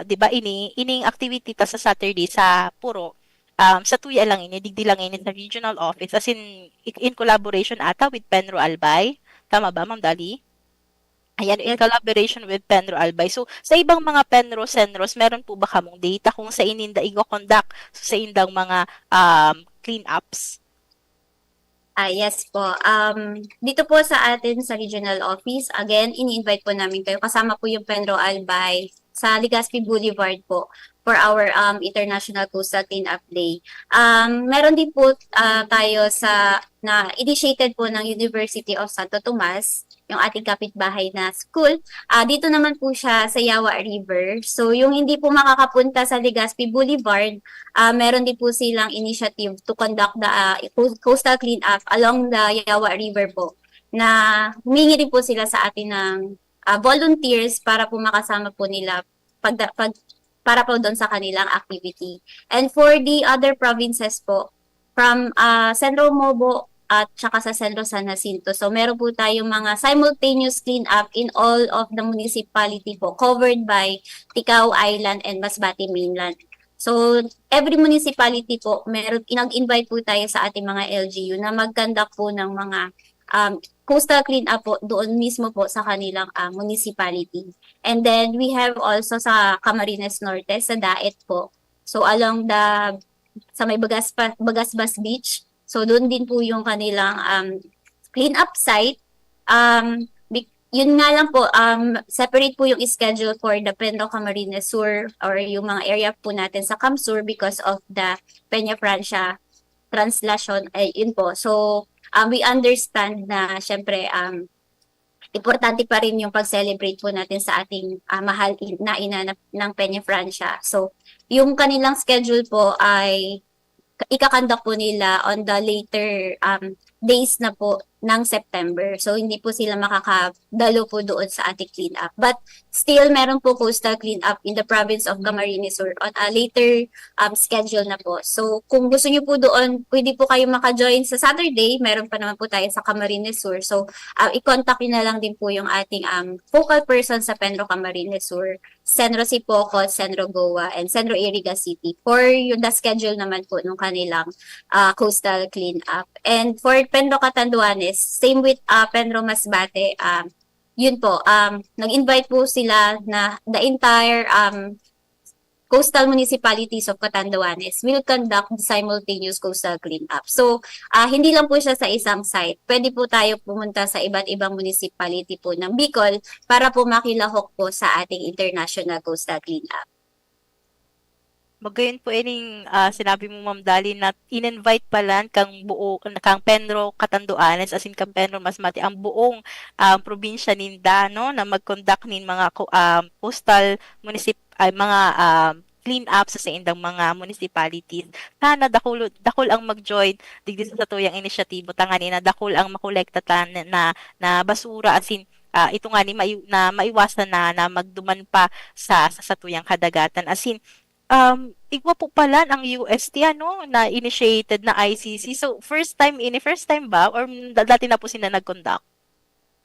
di ba, ining activity ta sa Saturday sa Puro, sa tuya lang ini, digdi lang ini sa regional office, as in collaboration ata with Penro Albay. Tama ba, Ma'am Dali? Ayan, in collaboration with Penro Albay. So, sa ibang mga Senros, meron po ba kamong data kung sa ininda i-conduct sa indang mga clean-ups? Yes po. Dito po sa atin sa regional office, again, ini-invite po namin kayo. Kasama po yung Penro Albay sa Legazpi Boulevard po for our International Coastal Cleanup Day. Meron din po tayo na initiated po ng University of Santo Tomas, yung ating kapitbahay na school. Dito naman po siya sa Yawa River. So, yung hindi po makakapunta sa Legazpi Boulevard, meron din po silang initiative to conduct the coastal cleanup along the Yawa River po, na humingi din po sila sa atin ng volunteers para po makasama po nila para po doon sa kanilang activity. And for the other provinces po, from Centro Mobo at saka sa Centro San Jacinto. So meron po tayong mga simultaneous cleanup in all of the municipality po covered by Ticao Island and Masbate Mainland. So every municipality po, inag-invite po tayo sa ating mga LGU na mag-conduct po ng mga coastal cleanup po doon mismo po sa kanilang municipality. And then we have also sa Camarines Norte, sa Daet po. So along sa may Bagasbas Beach, so doon din po yung kanilang cleanup site. Yun nga lang po, separate po yung schedule for the Penro Camarines Sur or yung mga area po natin sa Camsur because of the Peña Francia translation. Yun po. So we understand na syempre importante pa rin yung pag-celebrate po natin sa ating mahal na ina ng Peña Francia. So, yung kanilang schedule po ay ikakandak po nila on the later days na po ng September. So, hindi po sila makakadalo po doon sa ating clean-up. But still, meron po coastal clean-up in the province of Camarines Sur on a later schedule na po. So, kung gusto niyo po doon, pwede po kayo maka-join sa Saturday. Meron pa naman po tayo sa Camarines Sur. So, i-contact niyo na lang din po yung ating focal person sa Penro Camarines Sur, Senro Sipocot, Senro Goa, and Senro Iriga City for yung the schedule naman po nung kanilang coastal clean-up. And for Penro Catanduanes, same with Penro Masbate, yun po, nag-invite po sila na the entire coastal municipalities of Catanduanes will conduct the simultaneous coastal cleanup. So, hindi lang po siya sa isang site. Pwede po tayo pumunta sa iba't ibang municipality po ng Bicol para po makilahok po sa ating international coastal cleanup. Magayon po ining sinabi mo Ma'am Dali na in-invite pala kang Penro Catanduanes as in kang Penro Masbate ang buong probinsya ninda no na mag-conduct nin mga coastal mga clean up sa indang mga municipalities. Sana dakol ang mag-join digdi sa tuyang inisyatibo tangani na dakol ang makolekta na basura as in ito nga ni maiwasan na magduman pa sa tuyang kadagatan as in igwa po pala ang UST na initiated na ICC. So first time ba or dati na po sila nag-conduct?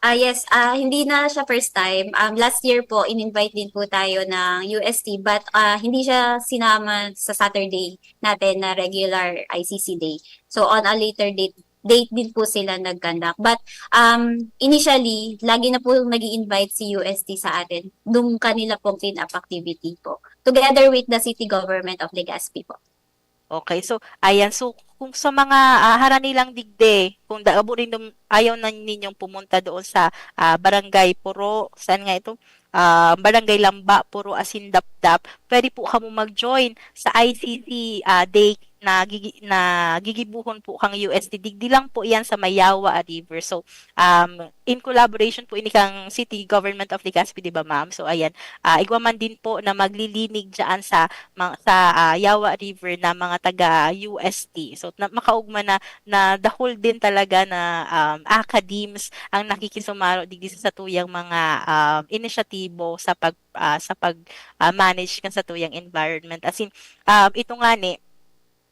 Yes, hindi na siya first time. Last year po, in-invite din po tayo ng UST but hindi siya sinama sa Saturday natin na regular ICC day. So on a later date din po sila nag-conduct. But initially, lagi na po nag-i-invite si UST sa atin nung kanila pong clean-up activity po. Together with the city government of Legazpi po. Okay, so ayan, so kung sa mga haranilang digde, kung daabo rin ayaw na ninyong pumunta doon sa Barangay Puro, saan nga ito? Barangay Lamba, Puro, Asin, Dapdap, pwede po kamo mag-join sa ICC day na gigibuhon po kang UST. Digdi lang po yan sa Mayawa River. So, in collaboration po ini kang City Government of Legazpi, di ba ma'am? So, ayan, igwaman din po na maglilinig dyan sa Yawa River na mga taga-UST. So, makaugma na dahol din talaga na academes ang nakikisumaro digdi sa tuyang mga inisyatibo sa pag manage kan sa tuyang environment. As in, ito nga ni,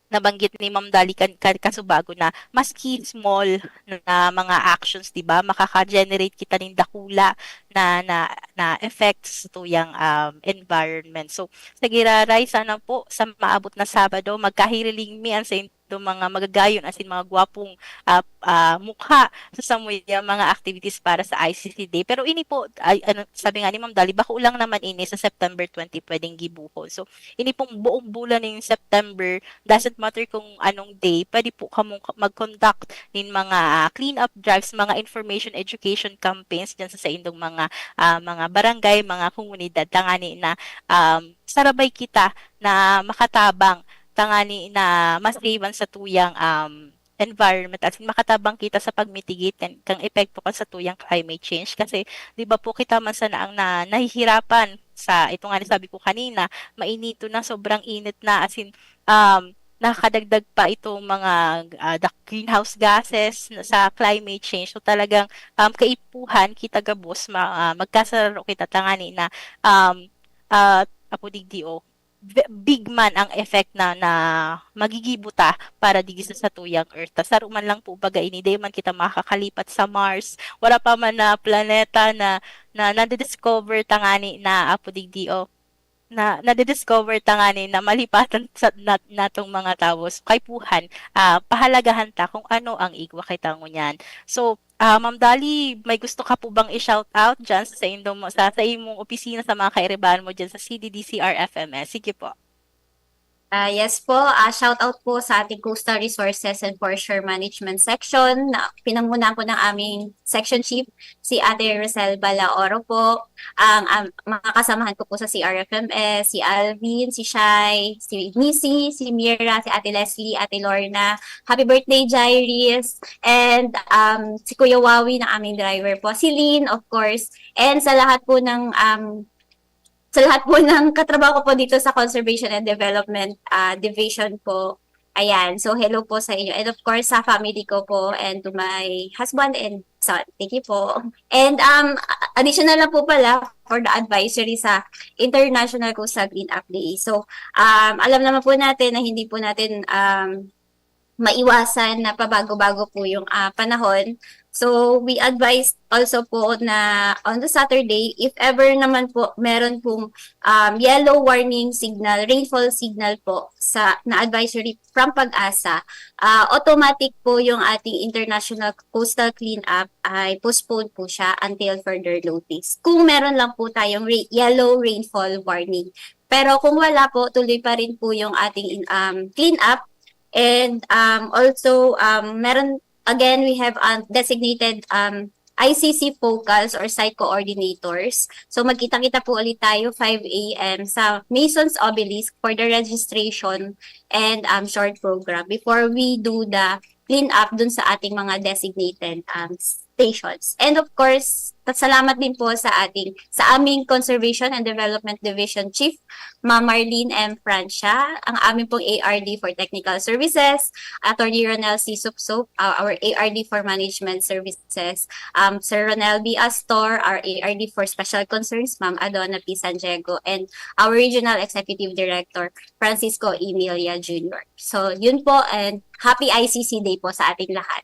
nabanggit ni Ma'am Dali Kasubago na maski small na mga actions, 'di ba, makaka-generate kita ng dakula na effects sa tuyang environment. So sige Ray, sana po sa maabot na Sabado magkahiriling mi ang sa mga magagayon as in mga gwapong mukha sa samuy mga activities para sa ICC Day. Pero ini po, sabi nga ni Ma'am Dali, bako lang naman ini sa September 20 pwedeng gibuhol. So, ini pong buong bulan ng September, doesn't matter kung anong day, pwede po kamong mag-conduct ng mga clean-up drives, mga information education campaigns dyan sa indong mga barangay, mga komunidad, tangani na sarabay kita na makatabang tangani na mas iwan sa tuyang environment at makatabang kita sa pagmitigate kang epekto kan sa tuyang climate change kasi di ba po kita man sana ang nahihirapan sa ito nga sabi ko kanina mainito na sobrang init na as in nakakadagdag pa itong mga the greenhouse gases sa climate change. So talagang kaipuhan kita gabos magkasararo kita tangani na apo digdio big man ang effect na magigibuta para digi sa tuyang Earth. Saro man lang po baga ini day man kita makakalipat sa Mars. Wala pa man na planeta na na-discover tangani na apo digdio na na-discover tangani na malipatan sa natong mga tawos kay puhan pahalagahan ta kung ano ang igwa kay tango niyan. So Ma'am Dali, may gusto ka po bang i-shout out dyan sa imong opisina sa mga kairebahan mo dyan sa CDDCR FMS? Sige po. Yes po, shout out po sa ating Coastal Resources and Foreshore Management section na pinangunahan po ng aming section chief, si Ate Rosel Balaoro po. Ang mga kasamahan ko po sa CRFMS, si Alvin, si Shai, si Missy, si Mira, si Ate Leslie, Ate Lorna. Happy birthday, Jairis! And si Kuya Wawi na aming driver po, si Lynn, of course. And sa lahat po ng katrabaho ko po dito sa Conservation and Development Division po. Ayan, so hello po sa inyo. And of course, sa family ko po and to my husband and son. Thank you po. And additional na po pala for the advisory sa International Coastal Cleanup Day. So, alam naman po natin na hindi po natin maiwasan na pabago-bago po yung panahon. So, we advise also po na on the Saturday, if ever naman po meron pong yellow warning signal, rainfall signal po na advisory from Pag-asa, automatic po yung ating International Coastal Cleanup ay postpone po siya until further notice. Kung meron lang po tayong yellow rainfall warning. Pero kung wala po, tuloy pa rin po yung ating cleanup. And also, again, we have designated ICC focals or site coordinators. So magkita-kita po ulit tayo 5 a.m. sa Mason's Obelisk for the registration and short program before we do the clean up dun sa ating mga designated stations. And of course, salamat din po sa aming Conservation and Development Division Chief, Ma'am Marlene M. Francia, ang aming pong ARD for Technical Services, Attorney Ronel C. Supsop, our ARD for Management Services, Sir Ronel B. Astor, our ARD for Special Concerns, Ma'am Adona P. San Diego, and our Regional Executive Director, Francisco Emilia Jr. So, yun po, and happy ICC Day po sa ating lahat.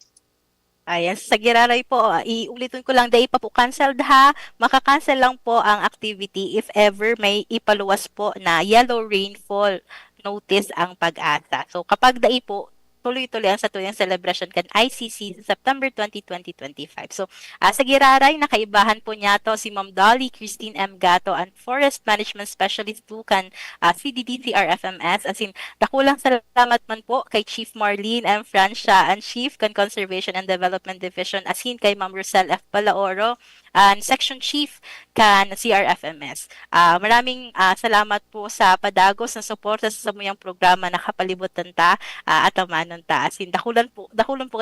Ayan, sa Giraray po, iulitin ko lang, dahil pa po cancelled ha. Makakancel lang po ang activity if ever may ipaluwas po na yellow rainfall notice ang Pag-asa. So kapag dai po, tuloy-tuloy ang satuyang celebration kan ICC sa September 20, 2025. So, sa Giraray, nakaibahan po niya to si Ma'am Dolly Christine M. Gato, and Forest Management Specialist po kan CDD-CRFMS. As in, dakulang salamat man po kay Chief Marlene M. Francia and Chief kan Conservation and Development Division, as in kay Ma'am Rosel F. Balaoro, and Section Chief kan CRFMS. Maraming salamat po sa padagos ng suporta sa samuyang programa na Kapalibutan Ta at Amanon Ta. Asin dakulan po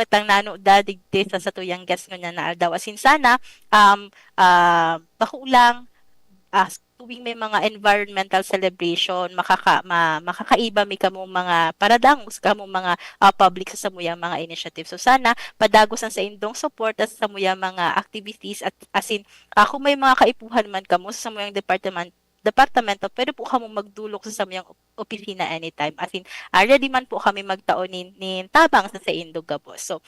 kitang nano dadigde sa satuyang guest nga na aldaw. Asin sana bakulang tuwing may mga environmental celebration, makakaiba may kamong mga paradangos, kamong mga public sa samuyang mga initiative. So sana padagosan sa indong support at sa samuyang mga activities, at asin kung may mga kaipuhan man kamo sa samuyang departamento, pwede po kamo magdulok sa samuyang opisina anytime. As in, ready man po kami magtaon nin tabang sa indog gabos. So,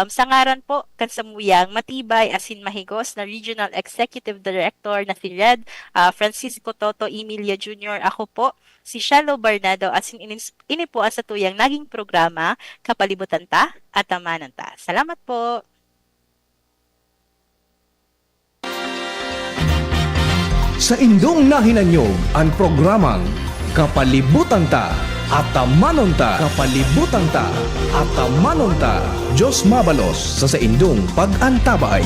sa ngaran po, kan samuyang matibay, as in mahigos na Regional Executive Director na si Red Francisco Toto Emilia Jr., ako po, si Shallow Barnado, as in ini po ang satuyang naging programa Kapalibutan Ta at Amanon Ta. Salamat po! Sa indong nahinanyog ang programang Kapalibutan Ta at Amanon Ta. Kapalibutan Ta at Amanon Ta. Diyos mabalos sa indong pag-antabay.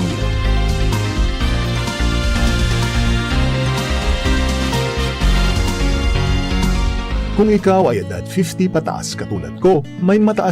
Kung ikaw ay edad 50 pataas katulad ko, may mataas